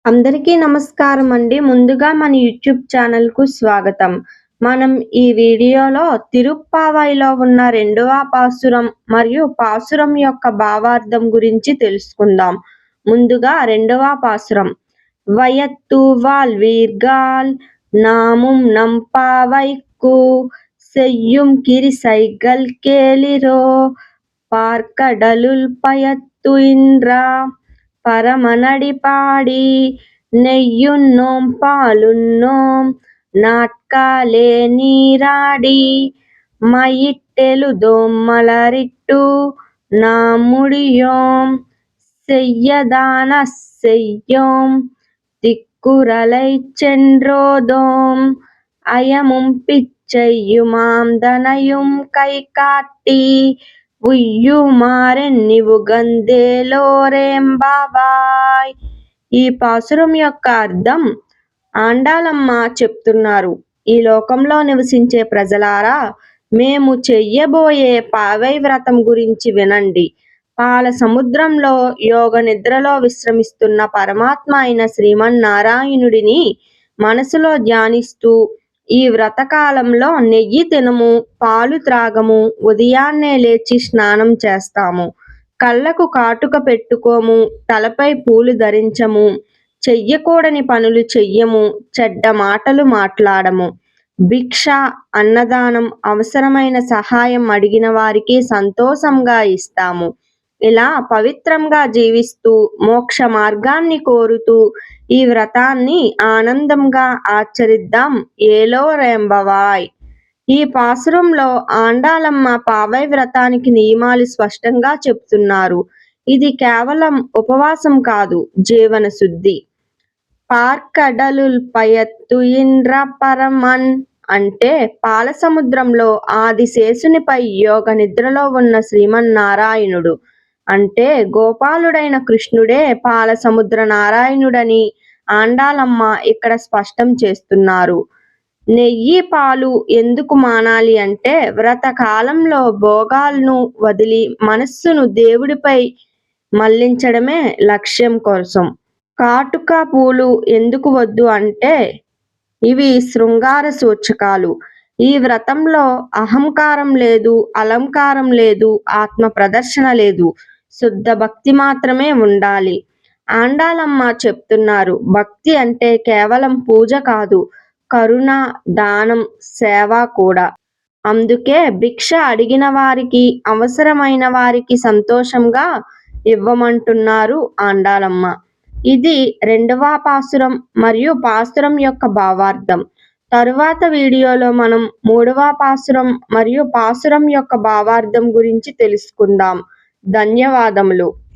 అందరికీ నమస్కారం అండి. ముందుగా మన యూట్యూబ్ ఛానల్‌కు స్వాగతం. మనం ఈ వీడియోలో తిరుప్పావైలో ఉన్న రెండవ పాసురం మరియు పాసురం యొక్క భావార్థం గురించి తెలుసుకుందాం. ముందుగా రెండవ పాసురం. వయత్తు వాల్వీర్గాల్ నాముం నంపావైక్కు செய்யும் கிரிசைகள் கேளிரோ பார்க்கடலுள் பயத்து இன்றா பரமனடி பாடி நெய்யுண்ணோம் பாலுண்ணோம் நாட்காலே நீராடி மயிட்டெழுதோம் மலரிட்டு நாம் முடியோம் செய்யதான செய்யோம் திக்குறளைச் சென்றோதோம் அயமும் பிச்சையுமாம் தனையும் கை காட்டி ఉయ్యుమారెన్నివుగందేలోరేంబావాయ్. ఈ పాసురం యొక్క అర్థం ఆండాళమ్మ చెప్తున్నారు. ఈ లోకంలో నివసించే ప్రజలారా, మేము చెయ్యబోయే పావై వ్రతం గురించి వినండి. పాల సముద్రంలో యోగ నిద్రలో విశ్రమిస్తున్న పరమాత్మ అయిన శ్రీమన్నారాయణుడిని మనసులో ధ్యానిస్తూ ఈ వ్రతకాలంలో నెయ్యి తినము, పాలు త్రాగము, ఉదయాన్నే లేచి స్నానం చేస్తాము, కళ్ళకు కాటుక పెట్టుకోము, తలపై పూలు ధరించము, చెయ్యకూడని పనులు చెయ్యము, చెడ్డ మాటలు మాట్లాడము, భిక్ష, అన్నదానం, అవసరమైన సహాయం అడిగిన వారికి సంతోషంగా ఇస్తాము. ఇలా పవిత్రంగా జీవిస్తూ మోక్ష మార్గాన్ని కోరుతూ ఈ వ్రతాన్ని ఆనందంగా ఆచరిద్దాం ఏలోరేంబవాయ్. ఈ పాసురంలో ఆండాళమ్మ పావై వ్రతానికి నియమాలు స్పష్టంగా చెప్తున్నారు. ఇది కేవలం ఉపవాసం కాదు, జీవన శుద్ధి. పార్కడలుల్ పయత్తు ఇంద్ర పరమన్ అంటే పాల సముద్రంలో ఆదిశేషునిపై యోగ నిద్రలో ఉన్న శ్రీమన్నారాయణుడు. అంటే గోపాలుడైన కృష్ణుడే పాల సముద్ర నారాయణుడని ఆండాళమ్మ ఇక్కడ స్పష్టం చేస్తున్నారు. నెయ్యి, పాలు ఎందుకు మానాలి అంటే వ్రత కాలంలో భోగాలను వదిలి మనస్సును దేవుడిపై మళ్లించడమే లక్ష్యం కోసం. కాటుక, పూలు ఎందుకు వద్దు అంటే ఇవి శృంగార సూచకాలు. ఈ వ్రతంలో అహంకారం లేదు, అలంకారం లేదు, ఆత్మ ప్రదర్శన లేదు, శుద్ధ భక్తి మాత్రమే ఉండాలి. ఆండాళమ్మ చెప్తున్నారు, భక్తి అంటే కేవలం పూజ కాదు, కరుణ, దానం, సేవ కూడా. అందుకే భిక్ష అడిగిన వారికి, అవసరమైన వారికి సంతోషంగా ఇవ్వమంటున్నారు ఆండాళమ్మ. ఇది రెండవ పాసురం మరియు పాసురం యొక్క భావార్థం. తరువాత వీడియోలో మనం మూడవ పాసురం మరియు పాసురం యొక్క భావార్థం గురించి తెలుసుకుందాం. ధన్యవాదములు.